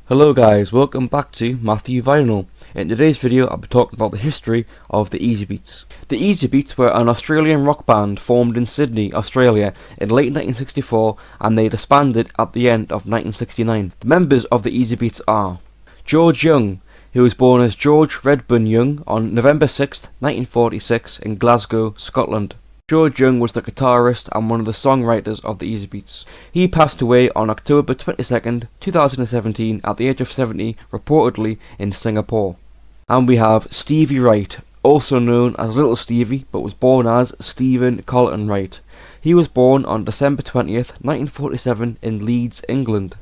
Hello guys, welcome back to Matthew Vinyl. In today's video I'll be talking about the history of the Easybeats. The Easybeats were an Australian rock band formed in Sydney, Australia in late 1964 and they disbanded at the end of 1969. The members of the Easybeats are George Young, who was born as George Redburn Young on November 6, 1946 in Glasgow, Scotland. George Young was the guitarist and one of the songwriters of the Easybeats. He passed away on October 22nd, 2017 at the age of 70, reportedly in Singapore. And we have Stevie Wright, also known as Little Stevie, but was born as Stephen Colton Wright. He was born on December 20th, 1947 in Leeds, England.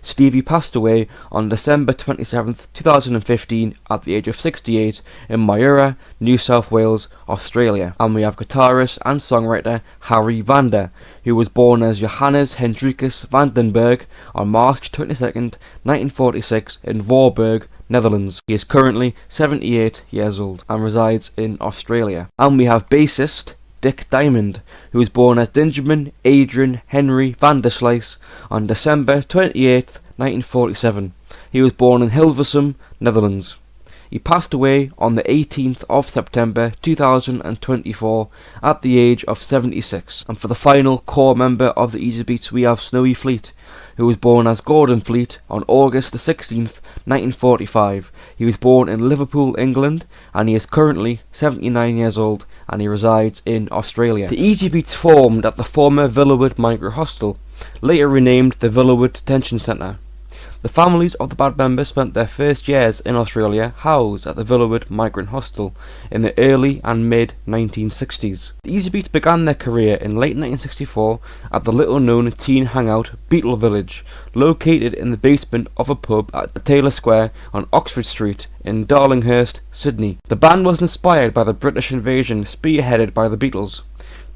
Stevie passed away on December 27th, 2015 at the age of 68 in Mayura, New South Wales, Australia. And we have guitarist and songwriter Harry Vander, who was born as Johannes Hendrikus Vandenberg on March 22nd, 1946 in Voorburg, Netherlands. He is currently 78 years old and resides in Australia. And we have bassist Dick Diamond, who was born as Benjamin Adrian Henry Vanderslice on December 28th, 1947. He was born in Hilversum, Netherlands. He passed away on the 18th of September 2024 at the age of 76. And for the final core member of the Easybeats we have Snowy Fleet, who was born as Gordon Fleet on August the 16th, 1945. He was born in Liverpool, England, and he is currently 79 years old and he resides in Australia. The Easybeats formed at the former Villawood Migrant Hostel, later renamed the Villawood Detention Centre. The families of the band members spent their first years in Australia housed at the Villawood Migrant Hostel in the early and mid 1960s. The Easybeats began their career in late 1964 at the little-known teen hangout Beetle Village, located in the basement of a pub at the Taylor Square on Oxford Street in Darlinghurst, Sydney. The band was inspired by the British invasion spearheaded by the Beatles.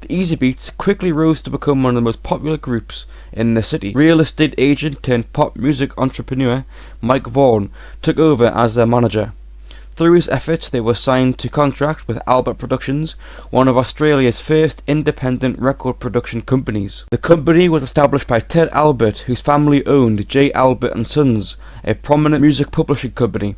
The Easybeats quickly rose to become one of the most popular groups in the city. Real estate agent turned pop music entrepreneur Mike Vaughan took over as their manager. Through his efforts they were signed to contract with Albert Productions, one of Australia's first independent record production companies. The company was established by Ted Albert, whose family owned J. Albert and Sons, a prominent music publishing company.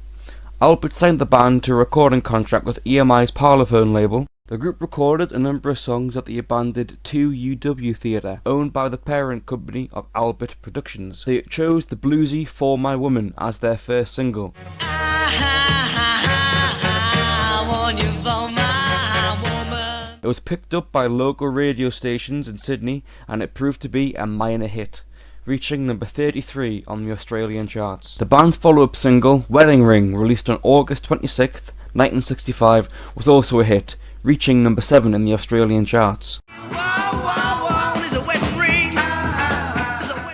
Albert signed the band to a recording contract with EMI's Parlophone label. The group recorded a number of songs at the abandoned 2UW Theatre, owned by the parent company of Albert Productions. They chose the bluesy For My Woman as their first single. It was picked up by local radio stations in Sydney and it proved to be a minor hit, reaching number 33 on the Australian charts. The band's follow-up single, Wedding Ring, released on August 26th, 1965, was also a hit, reaching number 7 in the Australian charts.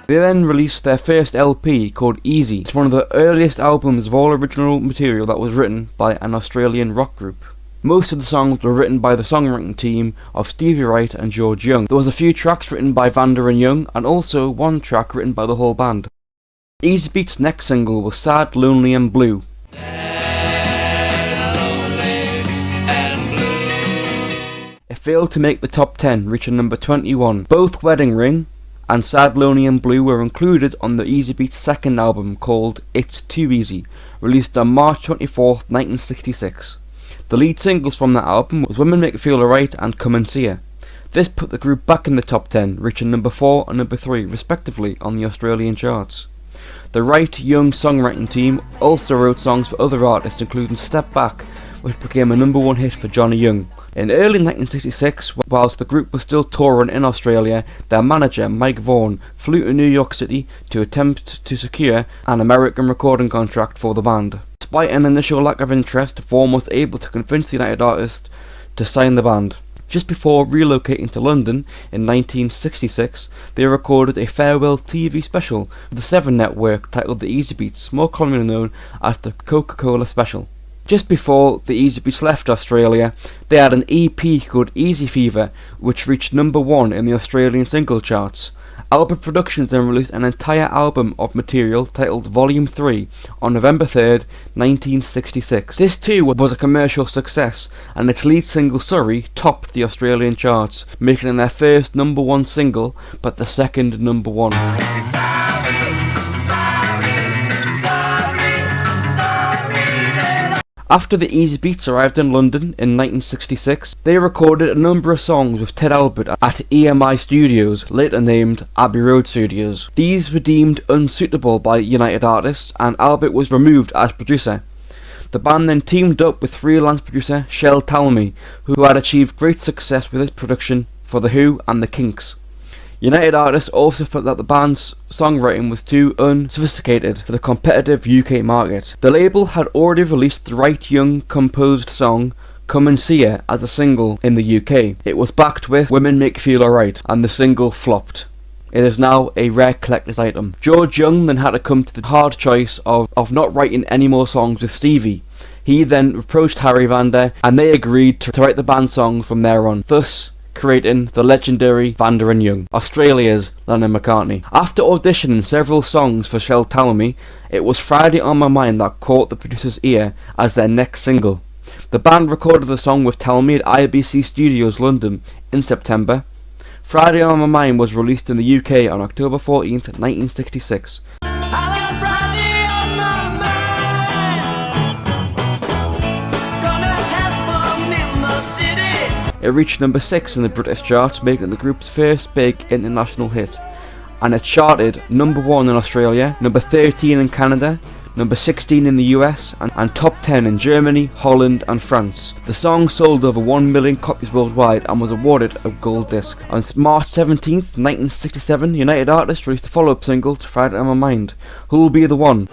They then released their first LP called Easy. It's one of the earliest albums of all original material that was written by an Australian rock group. Most of the songs were written by the songwriting team of Stevie Wright and George Young. There was a few tracks written by Vander and Young and also one track written by the whole band. Easybeats' next single was Sad, Lonely and Blue. It failed to make the top 10, reaching number 21. Both Wedding Ring and Sad, Lonely and Blue were included on the Easybeats' second album called It's Too Easy, released on March 24th, 1966. The lead singles from that album was Women Make You Feel Alright and Come and See Her. This put the group back in the top 10, reaching number 4 and number 3 respectively on the Australian charts. The Wright-Young songwriting team also wrote songs for other artists including Step Back, which became a number 1 hit for Johnny Young. In early 1966, whilst the group was still touring in Australia, their manager Mike Vaughan flew to New York City to attempt to secure an American recording contract for the band. Despite an initial lack of interest, Vaughan was able to convince the United Artists to sign the band. Just before relocating to London in 1966, they recorded a farewell TV special for the 7 Network titled The Easybeats, more commonly known as the Coca-Cola Special. Just before the Easybeats left Australia, they had an EP called Easy Fever, which reached number 1 in the Australian single charts. Albert Productions then released an entire album of material titled Volume 3 on November 3rd, 1966. This too was a commercial success, and its lead single Sorry topped the Australian charts, making it their first number 1 single, but the second number 1. After the Easybeats arrived in London in 1966, they recorded a number of songs with Ted Albert at EMI Studios, later named Abbey Road Studios. These were deemed unsuitable by United Artists, and Albert was removed as producer. The band then teamed up with freelance producer Shel Talmy, who had achieved great success with his production for The Who and The Kinks. United Artists also felt that the band's songwriting was too unsophisticated for the competitive UK market. The label had already released the Right Young composed song Come and See Her as a single in the UK. It was backed with Women Make You Feel Alright, and the single flopped. It is now a rare collector's item. George Young then had to come to the hard choice of not writing any more songs with Stevie. He then approached Harry Vanda, and they agreed to write the band songs from there on, thus creating the legendary Vanda and Young, Australia's Lennon McCartney. After auditioning several songs for Shel Talmy, it was Friday on My Mind that caught the producer's ear as their next single. The band recorded the song with Talmy at IBC Studios London in September. Friday on My Mind was released in the UK on October 14th, 1966. It reached number 6 in the British charts, making the group's first big international hit, and it charted number 1 in Australia, number 13 in Canada, number 16 in the US, and top 10 in Germany, Holland and France. The song sold over 1 million copies worldwide and was awarded a gold disc. On March 17th, 1967, United Artists released the follow-up single to Friday on My Mind, Who'll Be the One.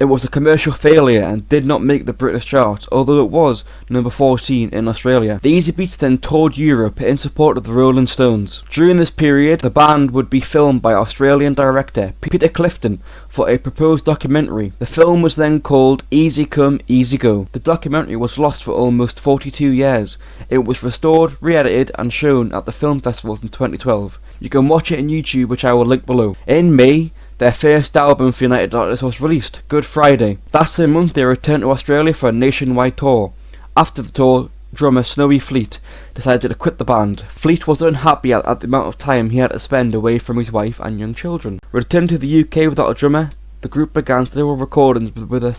It was a commercial failure and did not make the British charts, although it was number 14 in Australia. The Easybeats then toured Europe in support of the Rolling Stones. During this period, the band would be filmed by Australian director Peter Clifton for a proposed documentary. The film was then called Easy Come, Easy Go. The documentary was lost for almost 42 years. It was restored, re-edited and shown at the film festivals in 2012. You can watch it on YouTube, which I will link below. In May, their first album for United Artists was released, Good Friday. That same month they returned to Australia for a nationwide tour. After the tour, drummer Snowy Fleet decided to quit the band. Fleet was unhappy at the amount of time he had to spend away from his wife and young children. Returned to the UK without a drummer, the group began several recordings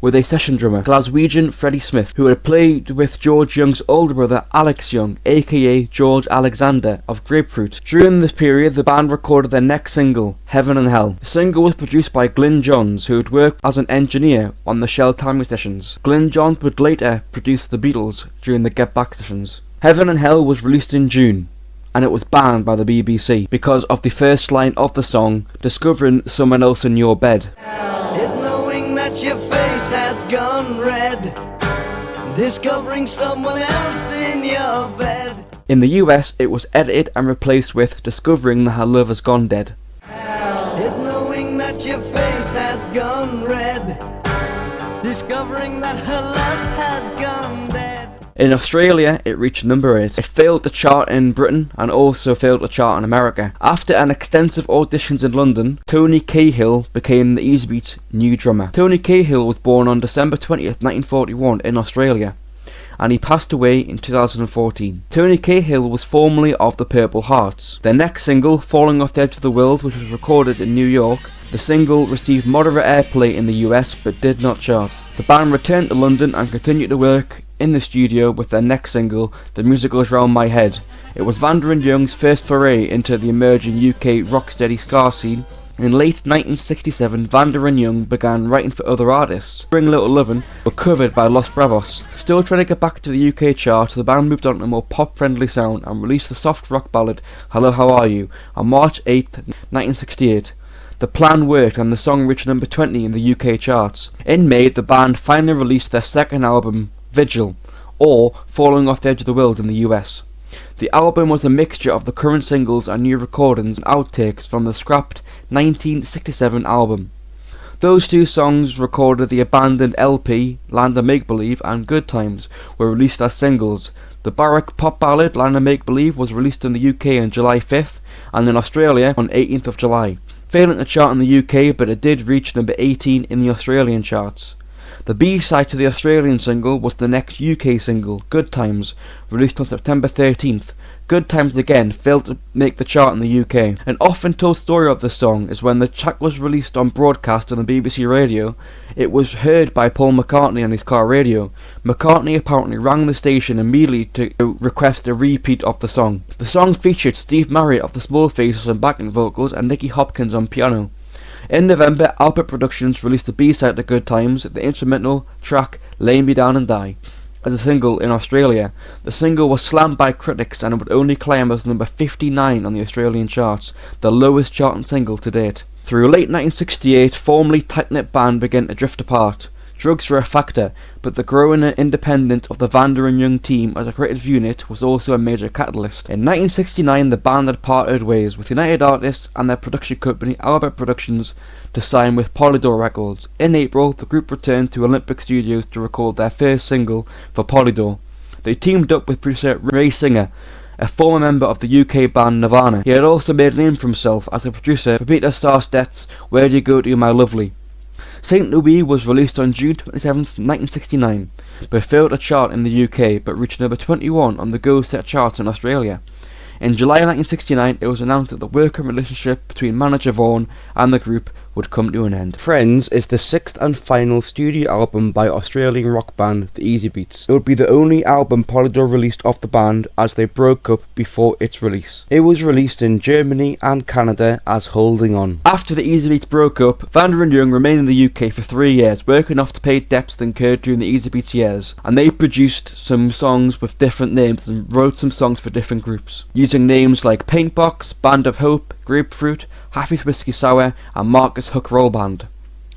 with a session drummer, Glaswegian Freddie Smith, who had played with George Young's older brother Alex Young, aka George Alexander of Grapefruit. During this period, the band recorded their next single, Heaven and Hell. The single was produced by Glyn Johns, who had worked as an engineer on the Shel Talmy sessions. Glyn Johns would later produce the Beatles during the Get Back sessions. Heaven and Hell was released in June, and it was banned by the BBC because of the first line of the song, discovering someone else in your bed. Is knowing that your face has gone red, discovering someone else in your bed. In the US, it was edited and replaced with discovering that her love has gone dead. Is knowing that your face has gone red, discovering that her love has gone dead. In Australia, it reached number 8. It failed to chart in Britain and also failed to chart in America. After an extensive auditions in London, Tony Cahill became the Easybeats' new drummer. Tony Cahill was born on December 20th, 1941 in Australia, and he passed away in 2014. Tony Cahill was formerly of the Purple Hearts. Their next single, Falling Off the Edge of the World, which was recorded in New York, the single received moderate airplay in the US but did not chart. The band returned to London and continued to work in the studio with their next single, The Music Goes Round My Head. It was Vanda and Young's first foray into the emerging UK rocksteady ska scene. In late 1967, Vanda and Young began writing for other artists. Bring Little Lovin' were covered by Los Bravos. Still trying to get back to the UK chart, the band moved on to a more pop-friendly sound and released the soft rock ballad Hello How Are You on March 8th, 1968. The plan worked and the song reached number 20 in the UK charts. In May, the band finally released their second album, Vigil, or Falling Off the Edge of the World in the US. The album was a mixture of the current singles and new recordings and outtakes from the scrapped 1967 album. Those two songs recorded the abandoned LP, Land of Make Believe, and Good Times were released as singles. The baroque pop ballad Land of Make Believe was released in the UK on July 5th and in Australia on 18th of July. Failing to chart in the UK, but it did reach number 18 in the Australian charts. The B-side to the Australian single was the next UK single, Good Times, released on September 13th. Good Times Again failed to make the chart in the UK. An often told story of the song is when the track was released on broadcast on the BBC radio, it was heard by Paul McCartney on his car radio. McCartney apparently rang the station immediately to request a repeat of the song. The song featured Steve Marriott of the Small Faces on backing vocals and Nicky Hopkins on piano. In November, Albert Productions released the B-side to Good Times, the instrumental track Lay Me Down and Die, as a single in Australia. The single was slammed by critics and it would only climb as number 59 on the Australian charts, the lowest charting single to date. Through late 1968, formerly tight-knit band began to drift apart. Drugs were a factor, but the growing independence of the Vander and Young team as a creative unit was also a major catalyst. In 1969, the band had parted ways, with United Artists and their production company Albert Productions to sign with Polydor Records. In April, the group returned to Olympic Studios to record their first single for Polydor. They teamed up with producer Ray Singer, a former member of the UK band Nirvana. He had also made a name for himself as a producer for Peter Sarstedt's Where'd You Go To My Lovely. St. Louis was released on June 27, 1969, but failed to chart in the UK but reached number 21 on the Go Set charts in Australia. In July 1969, it was announced that the working relationship between manager Vaughan and the group would come to an end. Friends is the sixth and final studio album by Australian rock band The Easybeats. It would be the only album Polydor released off the band as they broke up before its release. It was released in Germany and Canada as Holding On. After The Easybeats broke up, Vander and Young remained in the UK for 3 years, working off to pay debts incurred during the Easybeats years, and they produced some songs with different names and wrote some songs for different groups, using names like Paintbox, Band of Hope, Grapefruit, Happy's Whiskey Sour and Marcus Hook Roll Band,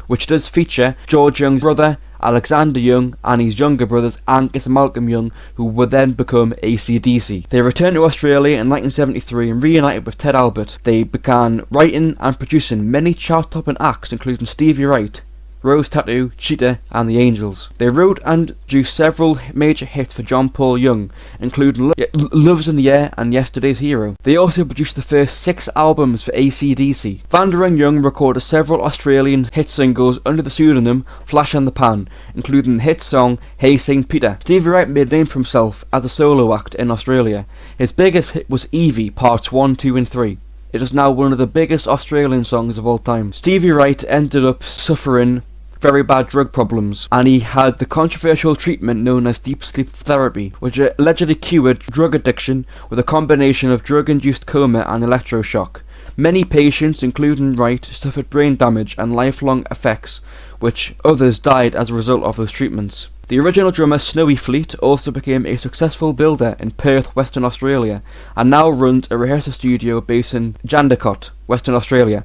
which does feature George Young's brother Alexander Young and his younger brothers Angus and Malcolm Young, who would then become AC/DC. They returned to Australia in 1973 and reunited with Ted Albert. They began writing and producing many chart-topping acts including Stevie Wright, Rose Tattoo, Cheetah and The Angels. They wrote and produced several major hits for John Paul Young, including Love's in the Air and Yesterday's Hero. They also produced the first 6 albums for AC/DC. Vander and Young recorded several Australian hit singles under the pseudonym Flash and the Pan, including the hit song Hey St. Peter. Stevie Wright made a name for himself as a solo act in Australia. His biggest hit was Evie Parts 1, 2 and 3. It is now one of the biggest Australian songs of all time. Stevie Wright ended up suffering very bad drug problems, and he had the controversial treatment known as deep sleep therapy, which allegedly cured drug addiction with a combination of drug-induced coma and electroshock. Many patients, including Wright, suffered brain damage and lifelong effects, which others died as a result of those treatments. The original drummer Snowy Fleet also became a successful builder in Perth, Western Australia, and now runs a rehearsal studio based in Jandakot, Western Australia.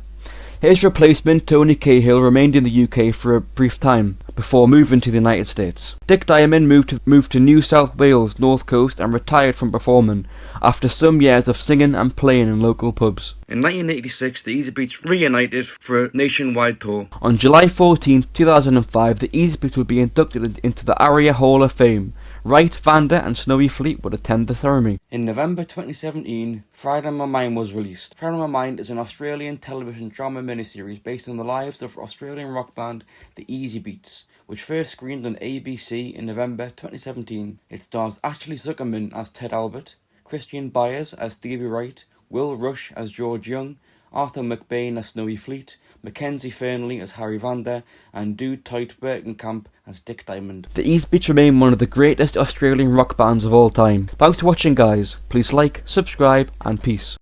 His replacement, Tony Cahill, remained in the UK for a brief time before moving to the United States. Dick Diamond moved to New South Wales North Coast and retired from performing after some years of singing and playing in local pubs. In 1986, the Easybeats reunited for a nationwide tour. On July 14, 2005, the Easybeats would be inducted into the ARIA Hall of Fame. Wright, Vander and Snowy Fleet would attend the ceremony. In November 2017, Friday on My Mind was released. Friday on My Mind is an Australian television drama miniseries based on the lives of Australian rock band The Easybeats, which first screened on ABC in November 2017. It stars Ashley Zuckerman as Ted Albert, Christian Byers as Stevie Wright, Will Rush as George Young, Arthur McBain as Snowy Fleet, Mackenzie Fernley as Harry Vander, and Dude Tight Berkenkamp as Dick Diamond. The Easybeats remain one of the greatest Australian rock bands of all time. Thanks for watching guys, please like, subscribe and peace.